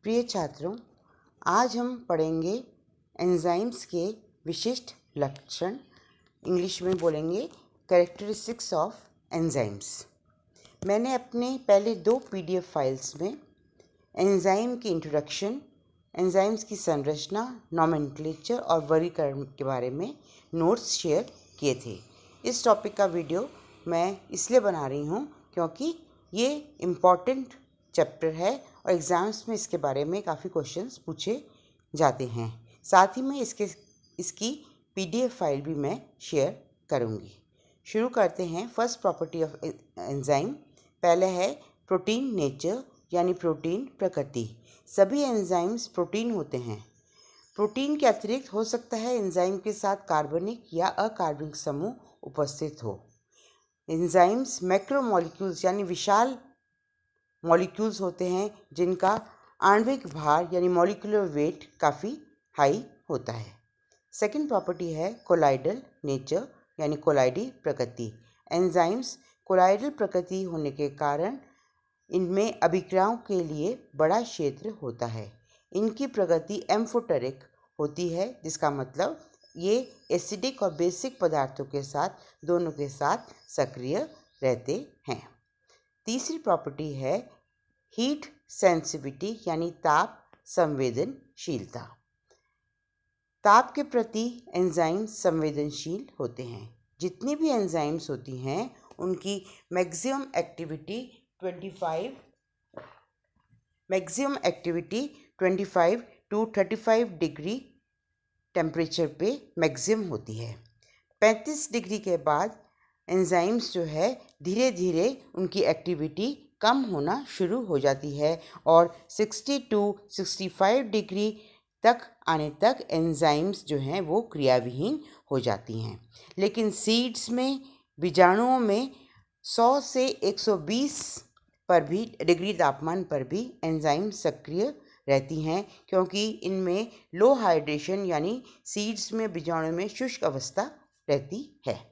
प्रिय छात्रों, आज हम पढ़ेंगे एंजाइम्स के विशिष्ट लक्षण, इंग्लिश में बोलेंगे कैरेक्टरिस्टिक्स ऑफ एंजाइम्स। मैंने अपने पहले 2 पीडीएफ फाइल्स में एंजाइम की इंट्रोडक्शन, एंजाइम्स की संरचना, नॉमेनक्लेचर और वर्गीकरण के बारे में नोट्स शेयर किए थे। इस टॉपिक का वीडियो मैं इसलिए बना रही हूँ क्योंकि ये इम्पॉर्टेंट चैप्टर है और एग्ज़ाम्स में इसके बारे में काफ़ी क्वेश्चंस पूछे जाते हैं। साथ ही में इसकी पीडीएफ फाइल भी मैं शेयर करूँगी। शुरू करते हैं। फर्स्ट प्रॉपर्टी ऑफ एंजाइम पहले है प्रोटीन नेचर, यानी प्रोटीन प्रकृति। सभी एंजाइम्स प्रोटीन होते हैं। प्रोटीन के अतिरिक्त हो सकता है एंजाइम के साथ कार्बनिक या अकार्बनिक समूह उपस्थित हो। एंजाइम्स मैक्रोमोलिक्यूल्स यानी विशाल मॉलिक्यूल्स होते हैं जिनका आणविक भार यानी मॉलिक्यूलर वेट काफ़ी हाई होता है। सेकंड प्रॉपर्टी है कोलाइडल नेचर, यानी कोलाइडी प्रकृति। एंजाइम्स कोलाइडल प्रकृति होने के कारण इनमें अभिक्रियाओं के लिए बड़ा क्षेत्र होता है। इनकी प्रकृति एम्फोटेरिक होती है, जिसका मतलब ये एसिडिक और बेसिक पदार्थों के साथ दोनों के साथ सक्रिय रहते हैं। तीसरी प्रॉपर्टी है हीट सेंसिटिविटी, यानी ताप संवेदनशीलता। ताप के प्रति एंजाइम संवेदनशील होते हैं। जितनी भी एंजाइम्स होती हैं उनकी maximum activity 25 to 35 degree temperature पे मैक्सिमम होती है। 35 डिग्री के बाद एंजाइम्स जो है धीरे धीरे उनकी एक्टिविटी कम होना शुरू हो जाती है और 60 to 65 डिग्री तक आने तक एंजाइम्स जो हैं वो क्रियाविहीन हो जाती हैं। लेकिन सीड्स में, बीजाणुओं में 100 से 120 पर भी डिग्री तापमान पर भी एंजाइम सक्रिय रहती हैं, क्योंकि इनमें लो हाइड्रेशन यानी सीड्स में, बीजाणु में शुष्क अवस्था रहती है।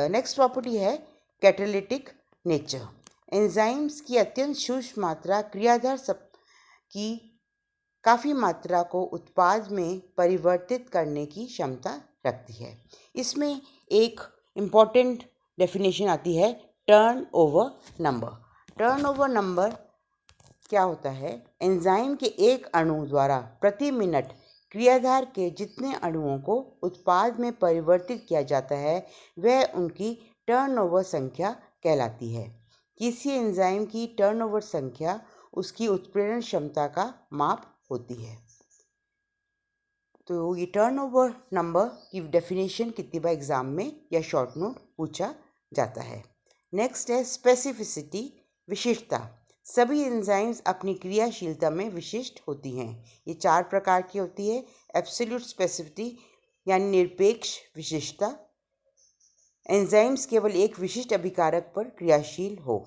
नेक्स्ट प्रॉपर्टी है कैटालिटिक नेचर। एंजाइम्स की अत्यंत सूक्ष्म मात्रा क्रियाधार की काफ़ी मात्रा को उत्पाद में परिवर्तित करने की क्षमता रखती है। इसमें एक इम्पॉर्टेंट डेफिनेशन आती है टर्नओवर नंबर। टर्नओवर नंबर क्या होता है? एंजाइम के एक अणु द्वारा प्रति मिनट क्रियाधार के जितने अणुओं को उत्पाद में परिवर्तित किया जाता है वह उनकी टर्नओवर संख्या कहलाती है। किसी एंजाइम की टर्नओवर संख्या उसकी उत्प्रेरण क्षमता का माप होती है। तो ये टर्नओवर नंबर की डेफिनेशन कितनी बार एग्जाम में या शॉर्ट नोट पूछा जाता है। नेक्स्ट है स्पेसिफिसिटी, विशिष्टता। सभी एंजाइम्स अपनी क्रियाशीलता में विशिष्ट होती हैं। ये 4 प्रकार की होती है। एब्सोल्यूट स्पेसिफिसिटी यानी निरपेक्ष विशिष्टता। एंजाइम्स केवल एक विशिष्ट अभिकारक पर क्रियाशील हो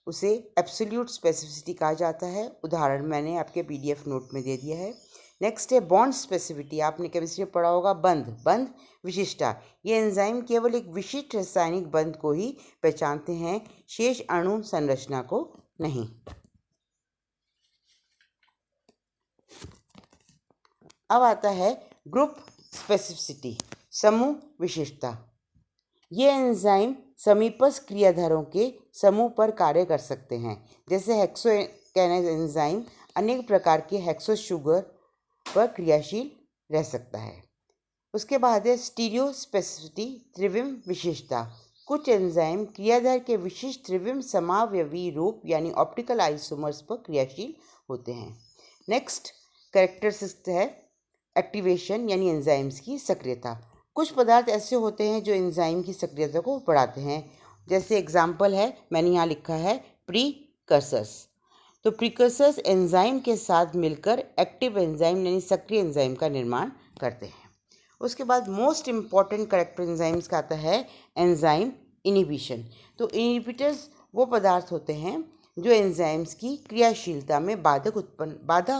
उसे एब्सोल्यूट स्पेसिफिसिटी कहा जाता है। उदाहरण मैंने आपके पीडीएफ नोट में दे दिया है। नेक्स्ट है बॉन्ड स्पेसिफिसिटी। आपने केमिस्ट्री में पढ़ा होगा बंध विशिष्टता। ये एंजाइम केवल एक विशिष्ट रासायनिक बंध को ही पहचानते हैं, शेष अणु संरचना को नहीं। अब आता है ग्रुप स्पेसिफिसिटी, समूह विशिष्टता। ये एंजाइम समीपस्थ क्रियाधारों के समूह पर कार्य कर सकते हैं। जैसे हेक्सोकाइनेज एंजाइम अनेक प्रकार के हेक्सो शुगर पर क्रियाशील रह सकता है। उसके बाद है स्टीरियो स्पेसिफिसिटी, त्रिविम विशिष्टता। कुछ एंजाइम क्रियाधार के विशिष्ट त्रिविम समावयवी रूप यानी ऑप्टिकल आइसोमर्स पर क्रियाशील होते हैं। नेक्स्ट कैरेक्टरिस्टिक है एक्टिवेशन यानी एंजाइम्स की सक्रियता। कुछ पदार्थ ऐसे होते हैं जो एंजाइम की सक्रियता को बढ़ाते हैं। जैसे एग्जाम्पल है, मैंने यहाँ लिखा है प्रीकर्सर्स। तो प्रीकर्सर्स एंजाइम के साथ मिलकर एक्टिव एंजाइम यानी सक्रिय एंजाइम का निर्माण करते हैं। उसके बाद मोस्ट इम्पॉर्टेंट कैरेक्टर एंजाइम्स का आता है एंजाइम इनिबिशन। तो इनिबिटर्स वो पदार्थ होते हैं जो एंजाइम्स की क्रियाशीलता में बाधा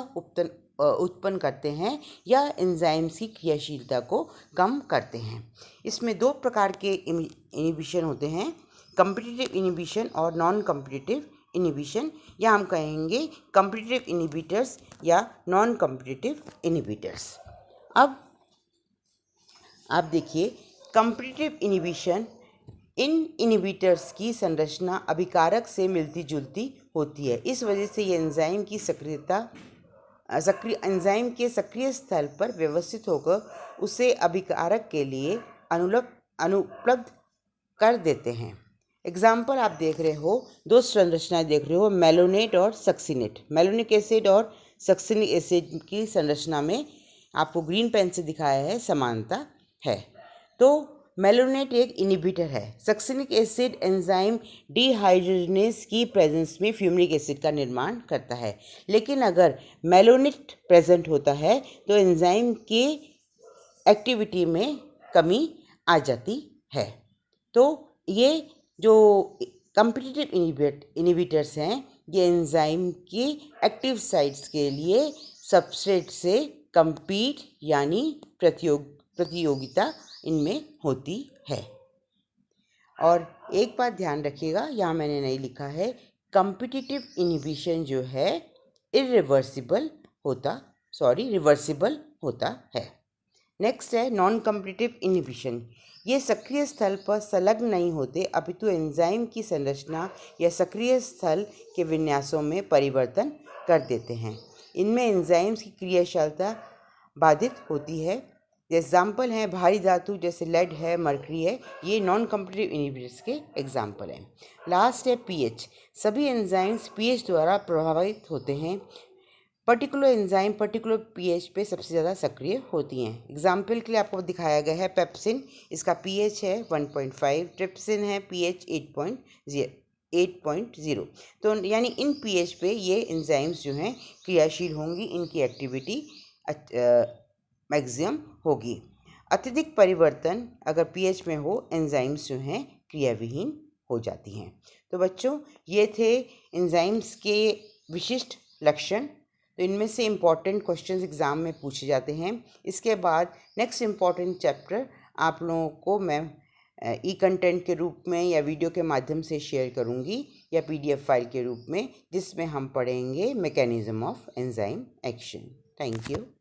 उत्पन्न करते हैं या एंजाइम्स की क्रियाशीलता को कम करते हैं। इसमें 2 प्रकार के इनिबिशन होते हैं, कम्पिटिटिव इनिबिशन और नॉन कम्पिटिटिव इनिबिशन, या हम कहेंगे कॉम्पिटिटिव इनिबिटर्स या नॉन कॉम्पिटिटिव इनिबिटर्स। अब आप देखिए, कॉम्पिटिटिव इनिबिशन, इन इनिबिटर्स की संरचना अभिकारक से मिलती जुलती होती है। इस वजह से ये एंजाइम की एंजाइम के सक्रिय स्थल पर व्यवस्थित होकर उसे अभिकारक के लिए अनुपलब्ध कर देते हैं। एग्जाम्पल आप देख रहे हो, दो संरचनाएं देख रहे हो, मेलोनेट और सक्सिनेट। मेलोनिक एसिड और सक्सिनिक एसिड की संरचना में आपको ग्रीन पेन से दिखाया है समानता है। तो मेलोनेट एक इनिबिटर है। सक्सिनिक एसिड एंजाइम डिहाइड्रोजनेज की प्रेजेंस में फ्यूमिक एसिड का निर्माण करता है। लेकिन अगर मेलोनेट प्रेजेंट होता है तो एंजाइम की एक्टिविटी में कमी आ जाती है। तो ये जो कॉम्पिटिटिव इनिबिटर्स हैं, ये एंजाइम की एक्टिव साइट्स के लिए सबस्ट्रेट से compete यानी प्रतियोगिता इनमें होती है। और एक बात ध्यान रखिएगा, यहाँ मैंने नहीं लिखा है, कॉम्पिटिटिव इनिबिशन जो है रिवर्सिबल होता है। नेक्स्ट है नॉन कॉम्पिटिटिव इनिबिशन। ये सक्रिय स्थल पर संलग्न नहीं होते, अपितु एंजाइम की संरचना या सक्रिय स्थल के विन्यासों में परिवर्तन कर देते हैं। इनमें एंजाइम्स की क्रियाशीलता बाधित होती है। एग्जाम्पल हैं भारी धातु जैसे लेड है, मरकरी है, ये नॉन कॉम्पिटिटिव इनिबिटर्स के एग्जाम्पल हैं। लास्ट है पीएच। सभी एंजाइम्स पीएच द्वारा प्रभावित होते हैं। पर्टिकुलर एंजाइम पर्टिकुलर पीएच पे सबसे ज़्यादा सक्रिय होती हैं। एग्जाम्पल के लिए आपको दिखाया गया है पेप्सिन, इसका पीएच है 1.5, ट्रिप्सिन है पीएच 8.0। तो यानी इन पीएच पे ये एंजाइम्स जो हैं क्रियाशील होंगी, इनकी एक्टिविटी मैक्सिमम होगी। अत्यधिक परिवर्तन अगर पीएच में हो, एंजाइम्स जो हैं क्रियाविहीन हो जाती हैं। तो बच्चों, ये थे एंजाइम्स के विशिष्ट लक्षण। तो इनमें से इम्पॉर्टेंट क्वेश्चंस एग्ज़ाम में पूछे जाते हैं। इसके बाद नेक्स्ट इम्पॉर्टेंट चैप्टर आप लोगों को मैं ई कंटेंट के रूप में या वीडियो के माध्यम से शेयर करूंगी या पीडीएफ फाइल के रूप में, जिसमें हम पढ़ेंगे mechanism of enzyme action. Thank you.